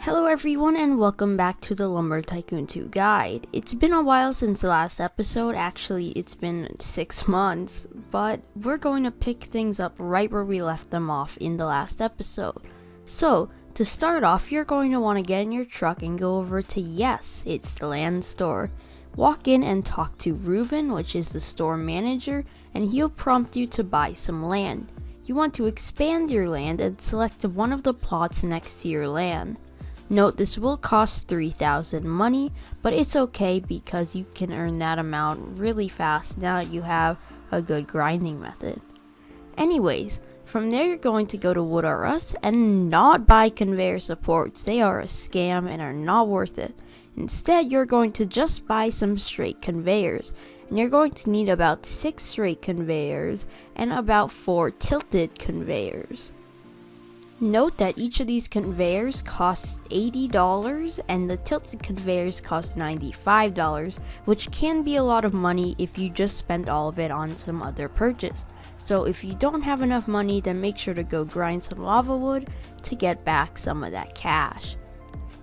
Hello everyone and welcome back to the Lumber Tycoon 2 guide. It's been a while since the last episode, actually it's been 6 months, but we're going to pick things up right where we left them off in the last episode. So, to start off, you're going to want to get in your truck and go over to Yes, it's the land store. Walk in and talk to Reuven, which is the store manager, and he'll prompt you to buy some land. You want to expand your land and select one of the plots next to your land. Note this will cost 3,000 money, but it's okay because you can earn that amount really fast now that you have a good grinding method. Anyways, from there you're going to go to Wood R Us and not buy conveyor supports. They are a scam and are not worth it. Instead, you're going to just buy some straight conveyors. And you're going to need about 6 straight conveyors and about 4 tilted conveyors. Note that each of these conveyors costs $80 and the tilted conveyors cost $95, which can be a lot of money if you just spent all of it on some other purchase. So if you don't have enough money, then make sure to go grind some lava wood to get back some of that cash.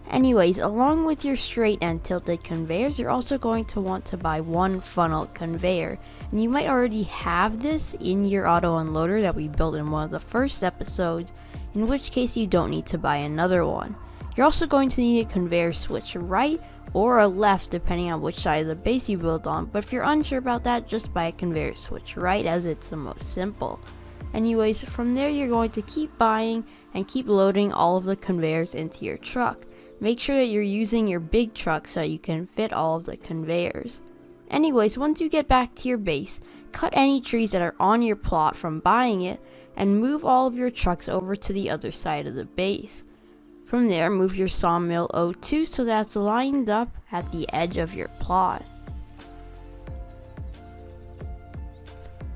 Anyways, along with your straight and tilted conveyors, you're also going to want to buy one funnel conveyor. And you might already have this in your auto unloader that we built in one of the first episodes, in which case you don't need to buy another one. You're also going to need a conveyor switch right or a left depending on which side of the base you build on, but if you're unsure about that, just buy a conveyor switch right as it's the most simple. Anyways, from there you're going to keep buying and keep loading all of the conveyors into your truck. Make sure that you're using your big truck so you can fit all of the conveyors. Anyways, once you get back to your base, cut any trees that are on your plot from buying it and move all of your trucks over to the other side of the base. From there, move your Sawmill LT2 so that's lined up at the edge of your plot.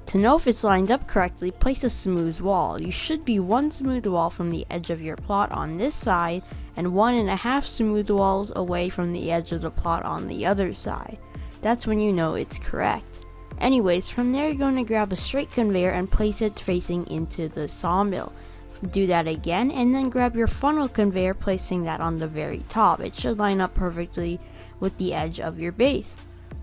To know if it's lined up correctly, place a smooth wall. You should be one smooth wall from the edge of your plot on this side and 1.5 smooth walls away from the edge of the plot on the other side. That's when you know it's correct. Anyways, from there you're going to grab a straight conveyor and place it facing into the sawmill. Do that again and then grab your funnel conveyor, placing that on the very top. It should line up perfectly with the edge of your base.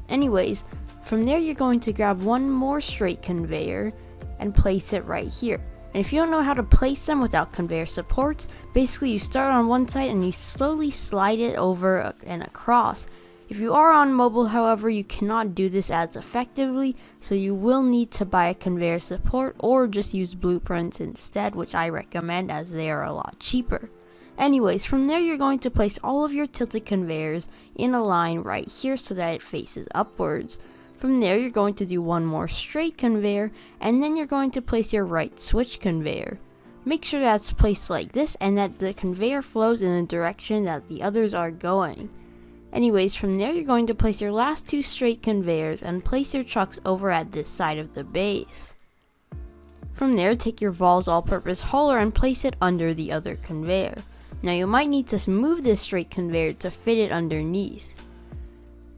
Anyways, from there you're going to grab one more straight conveyor and place it right here. And if you don't know how to place them without conveyor supports, basically you start on one side and you slowly slide it over and across. If you are on mobile, however, you cannot do this as effectively, so you will need to buy a conveyor support or just use blueprints instead, which I recommend as they are a lot cheaper. Anyways, from there you're going to place all of your tilted conveyors in a line right here so that it faces upwards. From there you're going to do one more straight conveyor and then you're going to place your right switch conveyor. Make sure that's placed like this and that the conveyor flows in the direction that the others are going. Anyways, from there you're going to place your last 2 straight conveyors and place your trucks over at this side of the base. From there, take your Vols all-purpose hauler and place it under the other conveyor. Now you might need to move this straight conveyor to fit it underneath.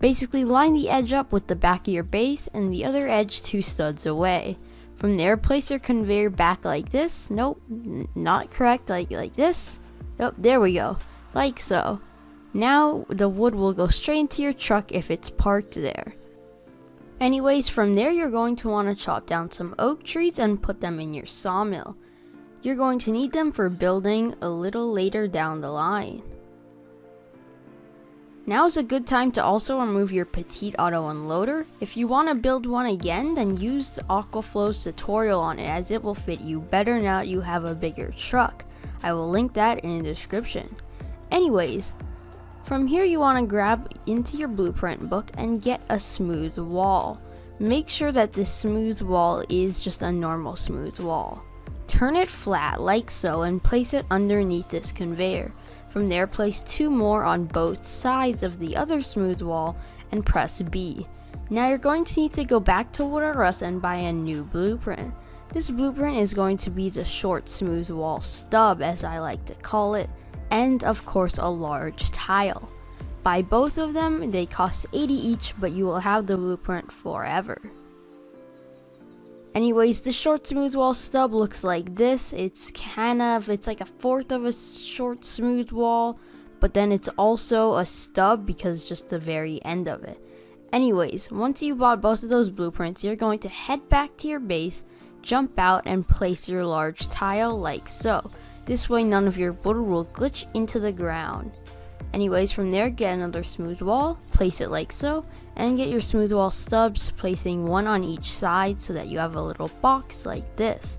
Basically, line the edge up with the back of your base and the other edge 2 studs away. From there, place your conveyor back like this. Nope, not correct, like this. Nope, there we go, like so. Now the wood will go straight into your truck if it's parked there. Anyways, from there you're going to want to chop down some oak trees and put them in your sawmill. You're going to need them for building a little later down the line. Now is a good time to also remove your petite auto unloader. If you want to build one again, then use the Aquaflow's tutorial on it as it will fit you better now that you have a bigger truck. I will link that in the description. Anyways, from here you want to grab into your blueprint book and get a smooth wall. Make sure that this smooth wall is just a normal smooth wall. Turn it flat like so and place it underneath this conveyor. From there, place 2 more on both sides of the other smooth wall and press B. Now you're going to need to go back to Wood R Us and buy a new blueprint. This blueprint is going to be the short smooth wall stub, as I like to call it, and of course a large tile. Buy both of them, they cost 80 each, but you will have the blueprint forever. Anyways, the short smooth wall stub looks like this. It's like a fourth of a short smooth wall, but then it's also a stub because just the very end of it. Anyways, once you bought both of those blueprints, you're going to head back to your base, jump out, and place your large tile like so. This way none of your wood will glitch into the ground. Anyways, from there, get another smooth wall, place it like so, and get your smooth wall stubs, placing one on each side so that you have a little box like this.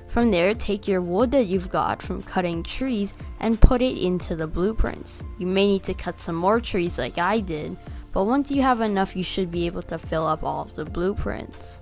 From there, take your wood that you've got from cutting trees and put it into the blueprints. You may need to cut some more trees like I did, but once you have enough, you should be able to fill up all of the blueprints.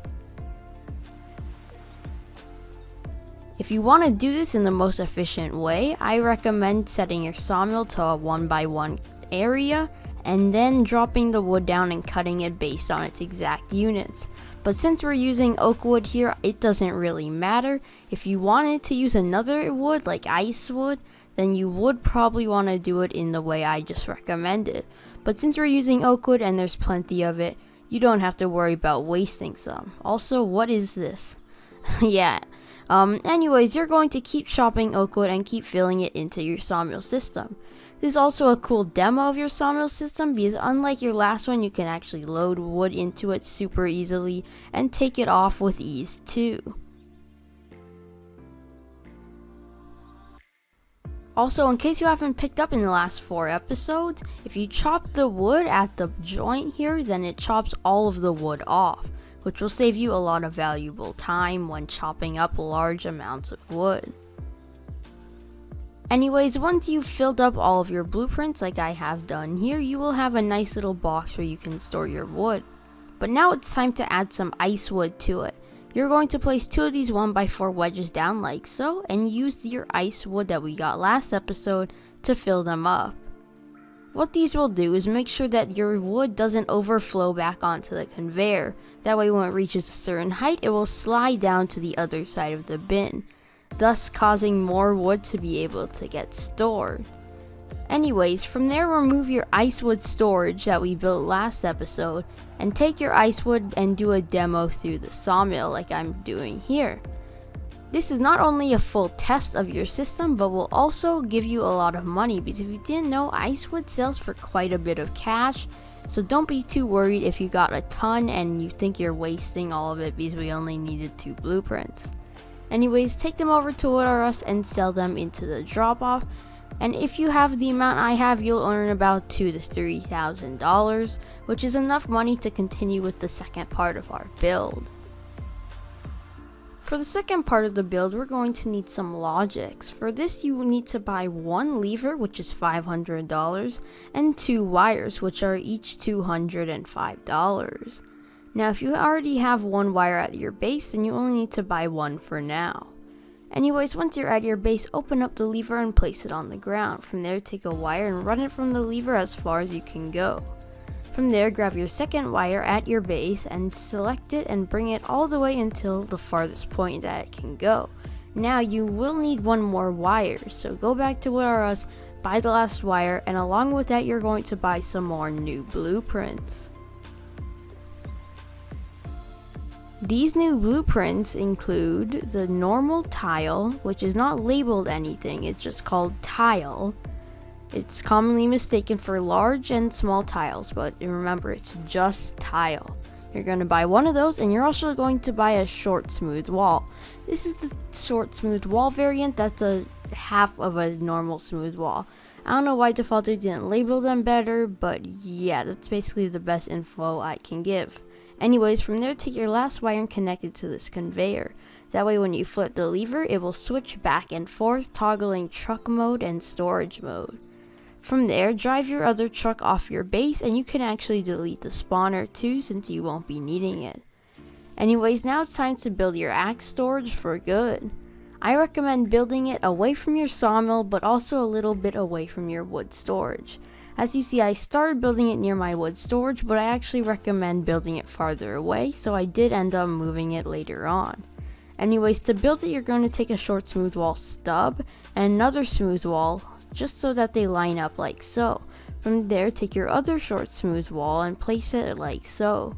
If you want to do this in the most efficient way, I recommend setting your sawmill to a 1x1 area and then dropping the wood down and cutting it based on its exact units. But since we're using oak wood here, it doesn't really matter. If you wanted to use another wood like ice wood, then you would probably want to do it in the way I just recommended. But since we're using oak wood and there's plenty of it, you don't have to worry about wasting some. Also, what is this? Yeah. Anyways, you're going to keep chopping oak wood and keep filling it into your sawmill system. This is also a cool demo of your sawmill system because unlike your last one, you can actually load wood into it super easily and take it off with ease too. Also, in case you haven't picked up in the last 4 episodes, if you chop the wood at the joint here, then it chops all of the wood off, which will save you a lot of valuable time when chopping up large amounts of wood. Anyways, once you've filled up all of your blueprints like I have done here, you will have a nice little box where you can store your wood. But now it's time to add some ice wood to it. You're going to place 2 of these 1x4 wedges down like so, and use your ice wood that we got last episode to fill them up. What these will do is make sure that your wood doesn't overflow back onto the conveyor. That way when it reaches a certain height, it will slide down to the other side of the bin, thus causing more wood to be able to get stored. Anyways, from there, remove your ice wood storage that we built last episode and take your ice wood and do a demo through the sawmill like I'm doing here. This is not only a full test of your system, but will also give you a lot of money because if you didn't know, ice wood sells for quite a bit of cash. So don't be too worried if you got a ton and you think you're wasting all of it because we only needed 2 blueprints. Anyways, take them over to Wood R Us and sell them into the drop off. And if you have the amount I have, you'll earn about $2,000 to $3,000, which is enough money to continue with the second part of our build. For the second part of the build, we're going to need some logics. For this, you will need to buy 1 lever, which is $500, and 2 wires, which are each $205. Now, if you already have 1 wire at your base, then you only need to buy 1 for now. Anyways, once you're at your base, open up the lever and place it on the ground. From there, take a wire and run it from the lever as far as you can go. From there, grab your second wire at your base and select it and bring it all the way until the farthest point that it can go. Now, you will need 1 more wire, so go back to Wood R Us, buy the last wire, and along with that, you're going to buy some more new blueprints. These new blueprints include the normal tile, which is not labeled anything, it's just called tile. It's commonly mistaken for large and small tiles, but remember, it's just tile. You're going to buy 1 of those, and you're also going to buy a short smooth wall. This is the short smooth wall variant, that's a half of a normal smooth wall. I don't know why Defaulter didn't label them better, but yeah, that's basically the best info I can give. Anyways, from there, take your last wire and connect it to this conveyor. That way when you flip the lever, it will switch back and forth, toggling truck mode and storage mode. From there, drive your other truck off your base, and you can actually delete the spawner too since you won't be needing it. Anyways, now it's time to build your axe storage for good. I recommend building it away from your sawmill, but also a little bit away from your wood storage. As you see, I started building it near my wood storage, but I actually recommend building it farther away, so I did end up moving it later on. Anyways, to build it, you're going to take a short smooth wall stub and another smooth wall, just so that they line up like so. From there, take your other short smooth wall and place it like so.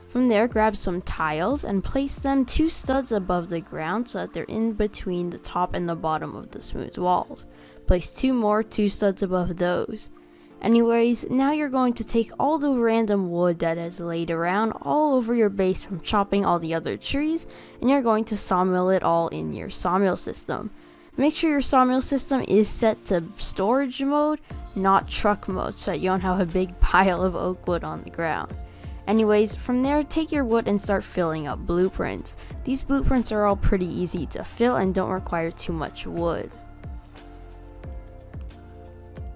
From there, grab some tiles and place them 2 studs above the ground so that they're in between the top and the bottom of the smooth walls. Place 2 more 2 studs above those. Anyways, now you're going to take all the random wood that is laid around all over your base from chopping all the other trees, and you're going to sawmill it all in your sawmill system. Make sure your sawmill system is set to storage mode, not truck mode, so that you don't have a big pile of oak wood on the ground. Anyways, from there, take your wood and start filling up blueprints. These blueprints are all pretty easy to fill and don't require too much wood.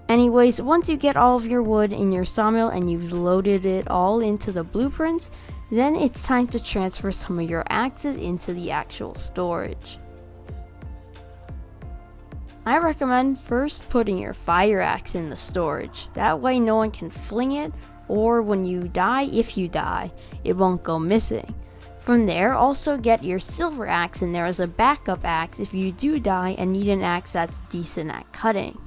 Anyways, once you get all of your wood in your sawmill and you've loaded it all into the blueprints, then it's time to transfer some of your axes into the actual storage. I recommend first putting your fire axe in the storage. That way no one can fling it, or when you die, if you die, it won't go missing. From there, also get your silver axe in there as a backup axe if you do die and need an axe that's decent at cutting.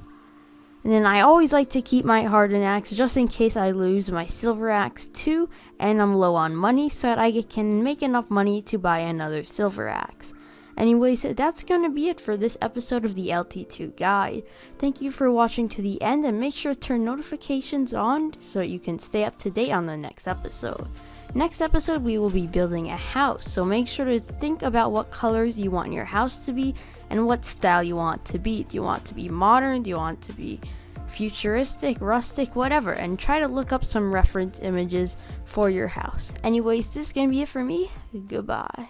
And then I always like to keep my hardened axe just in case I lose my silver axe too and I'm low on money, so that I can make enough money to buy another silver axe. Anyways, that's going to be it for this episode of the LT2 guide. Thank you for watching to the end, and make sure to turn notifications on so you can stay up to date on the next episode. Next episode, we will be building a house, so make sure to think about what colors you want your house to be and what style you want to be. Do you want it to be modern? Do you want it to be futuristic, rustic, whatever? And try to look up some reference images for your house. Anyways, this is going to be it for me. Goodbye.